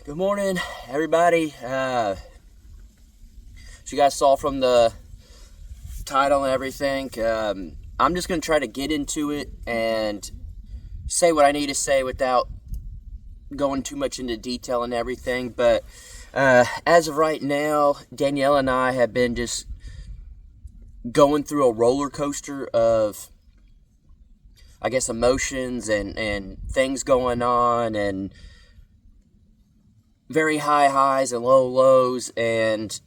Good morning, everybody. You guys saw from the title and everything, I'm just going to try to get into it and say what I need to say without going too much into detail and everything. But as of right now, Danielle and I have been just going through a roller coaster of, I guess, emotions and things going on, and very high highs and low lows, and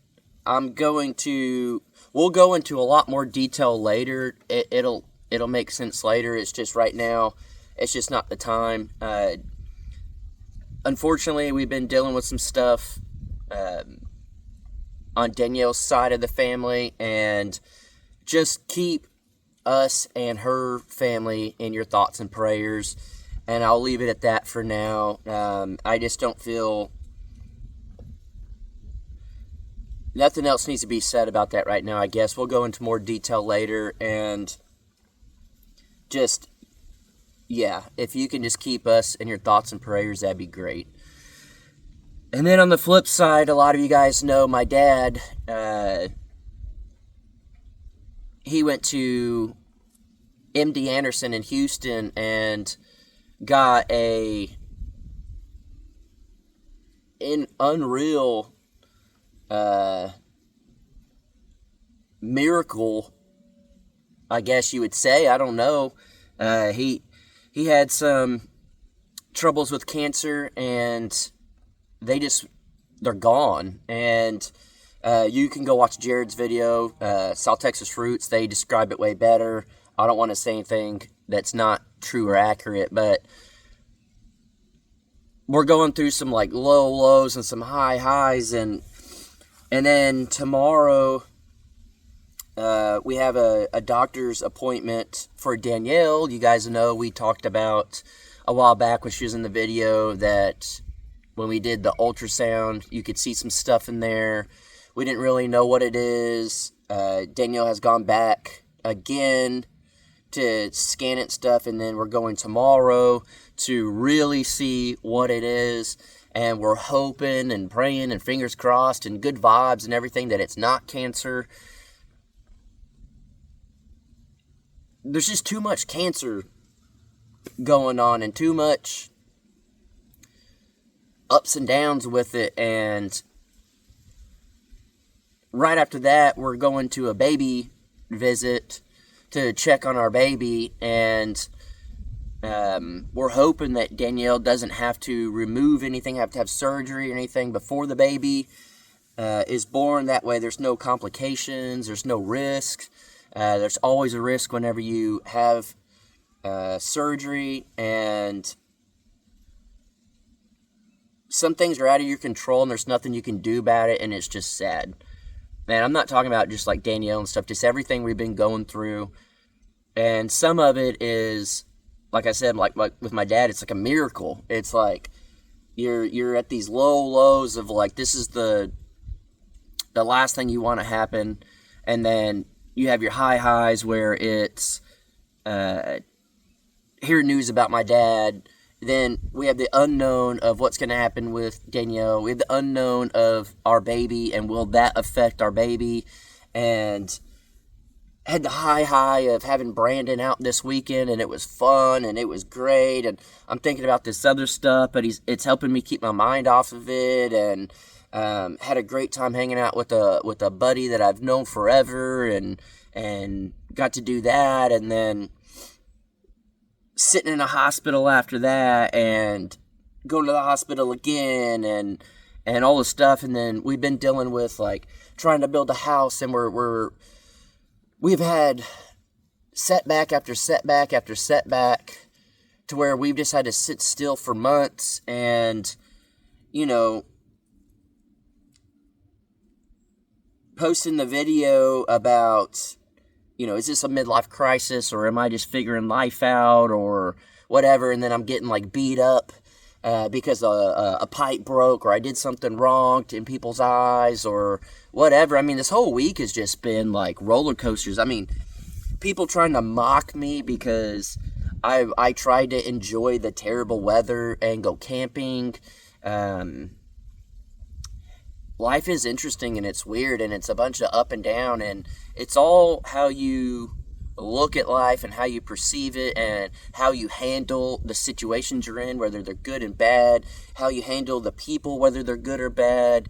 we'll go into a lot more detail later. It'll make sense later. It's just right now, it's just not the time. Unfortunately, we've been dealing with some stuff on Danielle's side of the family, and just keep us and her family in your thoughts and prayers, and I'll leave it at that for now. I just don't feel nothing else needs to be said about that right now. I guess we'll go into more detail later, and just, yeah, if you can just keep us in your thoughts and prayers, that'd be great. And then on the flip side, a lot of you guys know my dad, he went to MD Anderson in Houston and got an unreal miracle, I guess you would say. I don't know. He had some troubles with cancer, and they're gone. And you can go watch Jared's video, South Texas Roots. They describe it way better. I don't want to say anything that's not true or accurate, but we're going through some like low lows and some high highs, and then tomorrow we have a doctor's appointment for Danielle. You guys know we talked about a while back when she was in the video that when we did the ultrasound, you could see some stuff in there. We didn't really know what it is. Danielle has gone back again to scan it and stuff, and then we're going tomorrow to really see what it is. And we're hoping and praying and fingers crossed and good vibes and everything that it's not cancer. There's just too much cancer going on and too much ups and downs with it. And right after that, we're going to a baby visit to check on our baby, and we're hoping that Danielle doesn't have to remove anything, have to have surgery or anything before the baby is born. That way there's no complications, there's no risk. There's always a risk whenever you have surgery, and some things are out of your control and there's nothing you can do about it, and it's just sad. Man, I'm not talking about just like Danielle and stuff, just everything we've been going through. And some of it is, like I said, like with my dad, it's like a miracle. It's like you're at these low lows of like, this is the last thing you want to happen, and then you have your high highs where it's hear news about my dad. Then we have the unknown of what's going to happen with Danielle. We have the unknown of our baby, and will that affect our baby? And had the high of having Brandon out this weekend, and it was fun and it was great, and I'm thinking about this other stuff, but it's helping me keep my mind off of it, and had a great time hanging out with a buddy that I've known forever, and got to do that, and then sitting in a hospital after that, and going to the hospital again, and all this stuff. And then we've been dealing with like trying to build a house, and we've had setback after setback after setback to where we've just had to sit still for months. And, you know, posting the video about, you know, is this a midlife crisis, or am I just figuring life out, or whatever, and then I'm getting like beat up because a pipe broke, or I did something wrong in people's eyes, or whatever. I mean, this whole week has just been like roller coasters. I mean, people trying to mock me because I tried to enjoy the terrible weather and go camping. life is interesting and it's weird and it's a bunch of up and down, and it's all how you look at life and how you perceive it and how you handle the situations you're in, whether they're good and bad, how you handle the people, whether they're good or bad.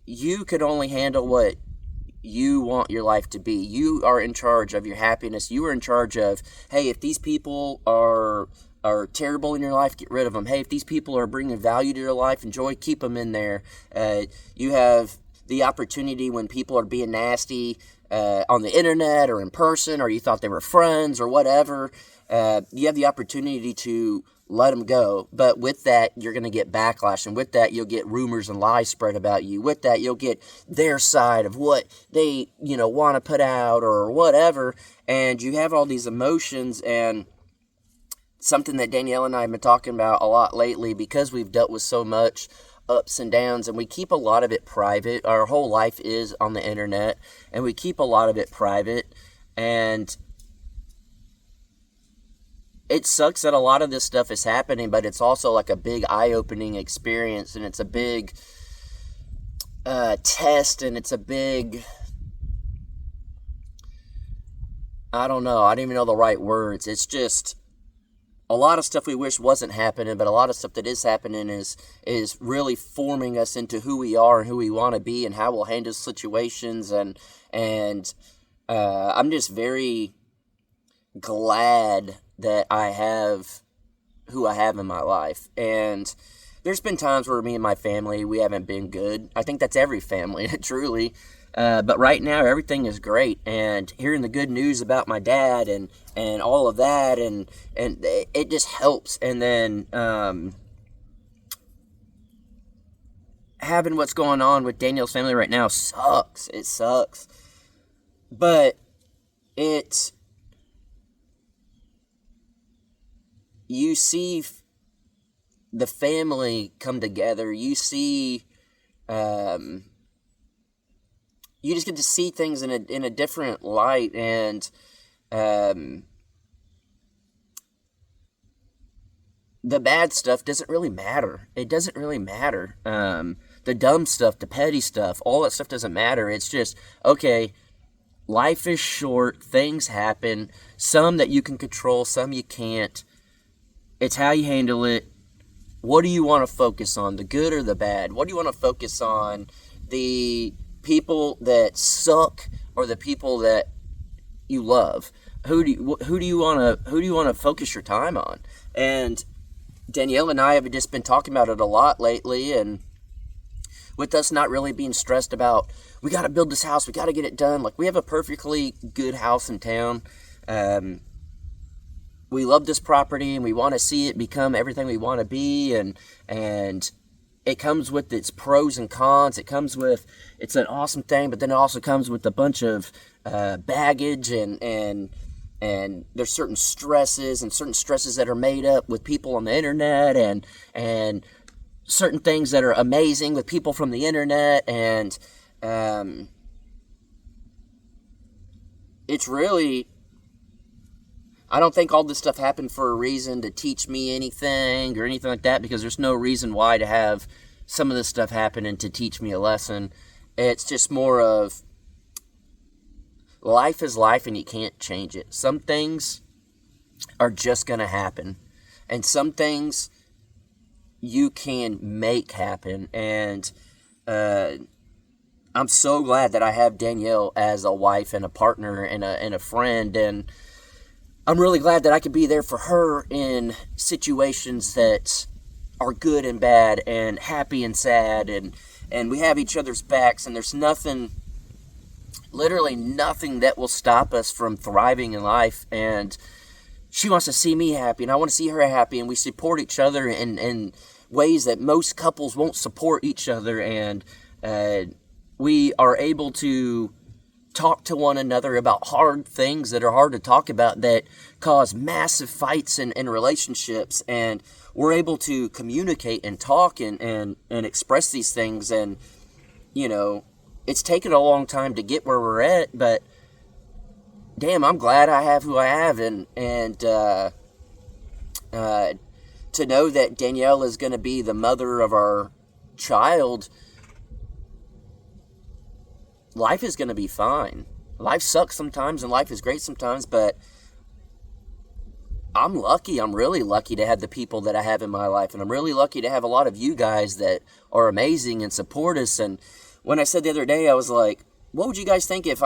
You can only handle what you want your life to be. You are in charge of your happiness. You are in charge of, hey, if these people are terrible in your life, get rid of them. Hey, if these people are bringing value to your life and joy, keep them in there. You have the opportunity when people are being nasty on the internet or in person, or you thought they were friends or whatever. You have the opportunity to let them go. But with that, you're going to get backlash. And with that, you'll get rumors and lies spread about you. With that, you'll get their side of what they, want to put out or whatever. And you have all these emotions, and something that Danielle and I have been talking about a lot lately, because we've dealt with so much ups and downs, and we keep a lot of it private. Our whole life is on the internet, and we keep a lot of it private. And it sucks that a lot of this stuff is happening, but it's also like a big eye-opening experience, and it's a big test, and it's a big, I don't know, I don't even know the right words. It's just a lot of stuff we wish wasn't happening, but a lot of stuff that is happening is really forming us into who we are and who we want to be and how we'll handle situations. And I'm just very glad that I have who I have in my life. And there's been times where me and my family, we haven't been good. I think that's every family, truly. But right now, everything is great. And hearing the good news about my dad and all of that, and it just helps. And then having what's going on with Danielle's family right now sucks. It sucks. But you see the family come together. You see, you just get to see things in a different light, and the bad stuff doesn't really matter. It doesn't really matter. The dumb stuff, the petty stuff, all that stuff doesn't matter. It's just, okay, life is short, things happen, some that you can control, some you can't. It's how you handle it. What do you want to focus on, the good or the bad? What do you want to focus on, the people that suck or the people that you love? Who do you want to focus your time on? And Danielle and I have just been talking about it a lot lately, and with us not really being stressed about, we got to build this house, we got to get it done. Like, we have a perfectly good house in town. We love this property, and we want to see it become everything we want to be, and it comes with its pros and cons. It comes with, it's an awesome thing, but then it also comes with a bunch of baggage, and there's certain stresses that are made up with people on the internet, and certain things that are amazing with people from the internet, and it's really, I don't think all this stuff happened for a reason to teach me anything or anything like that, because there's no reason why to have some of this stuff happen and to teach me a lesson. It's just more of, life is life and you can't change it. Some things are just going to happen, and some things you can make happen. And I'm so glad that I have Danielle as a wife and a partner and a friend, and I'm really glad that I could be there for her in situations that are good and bad and happy and sad, and we have each other's backs, and there's nothing, literally nothing that will stop us from thriving in life. And she wants to see me happy, and I want to see her happy, and we support each other in ways that most couples won't support each other, and we are able to talk to one another about hard things that are hard to talk about, that cause massive fights in relationships, and we're able to communicate and talk and express these things. And it's taken a long time to get where we're at, but damn, I'm glad I have who I have, and to know that Danielle is going to be the mother of our child, life is going to be fine. Life sucks sometimes and life is great sometimes, but I'm lucky. I'm really lucky to have the people that I have in my life, and I'm really lucky to have a lot of you guys that are amazing and support us. And when I said the other day, I was like, what would you guys think if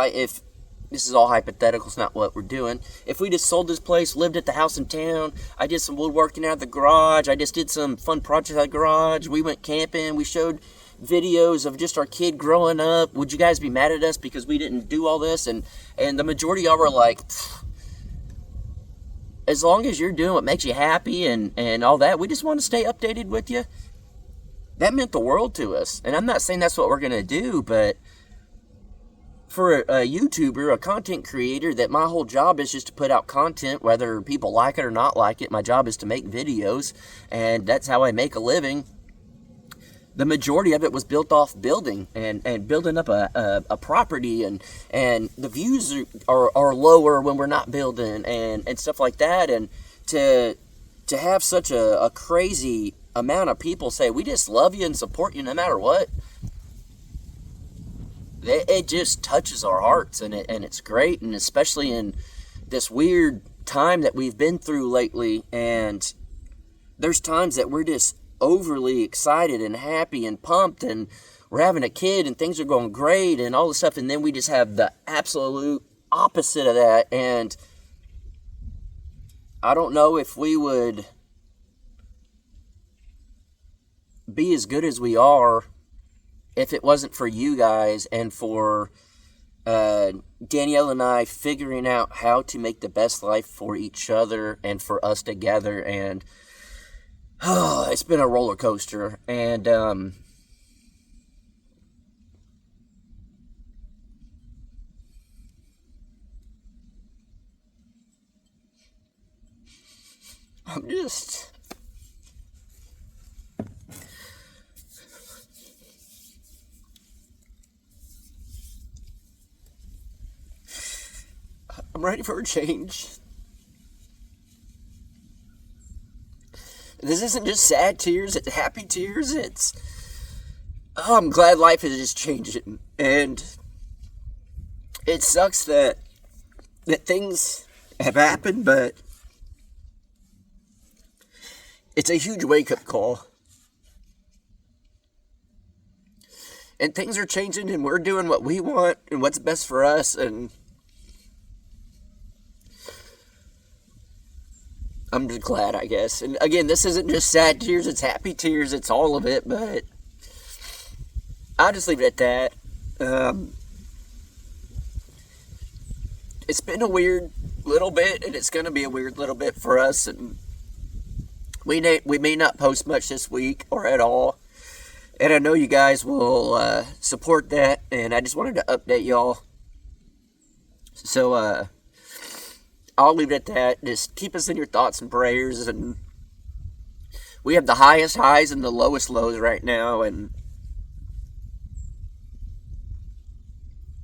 this is all hypothetical, it's not what we're doing, if we just sold this place, lived at the house in town, I did some woodworking out of the garage, I just did some fun projects out of the garage, we went camping, we showed videos of just our kid growing up, would you guys be mad at us because we didn't do all this? And the majority of y'all were like, as long as you're doing what makes you happy and all that, we just want to stay updated with you. That meant the world to us. And I'm not saying that's what we're going to do, but for a YouTuber, a content creator, that my whole job is just to put out content, whether people like it or not like it. My job is to make videos, and that's how I make a living. The majority of it was built off building and building up a property, and the views are lower when we're not building and stuff like that. And to have such a crazy amount of people say, we just love you and support you no matter what, it just touches our hearts, and it's great. And especially in this weird time that we've been through lately, and there's times that we're just overly excited and happy and pumped, and we're having a kid and things are going great and all this stuff, and then we just have the absolute opposite of that. And I don't know if we would be as good as we are if it wasn't for you guys and for Danielle and I figuring out how to make the best life for each other and for us together. And it's been a roller coaster. And I'm ready for a change. This isn't just sad tears, it's happy tears. I'm glad life is just changing. And it sucks that things have happened, but it's a huge wake-up call. And things are changing, and we're doing what we want and what's best for us. And I'm just glad, I guess. And again, this isn't just sad tears, it's happy tears, it's all of it, but I'll just leave it at that. It's been a weird little bit, and it's going to be a weird little bit for us, and we may not post much this week or at all, and I know you guys will support that, and I just wanted to update y'all. So, I'll leave it at that. Just keep us in your thoughts and prayers. And we have the highest highs and the lowest lows right now. And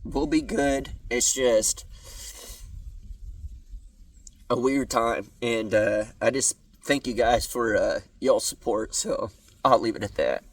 we'll be good. It's just a weird time. And I just thank you guys for y'all's support. So I'll leave it at that.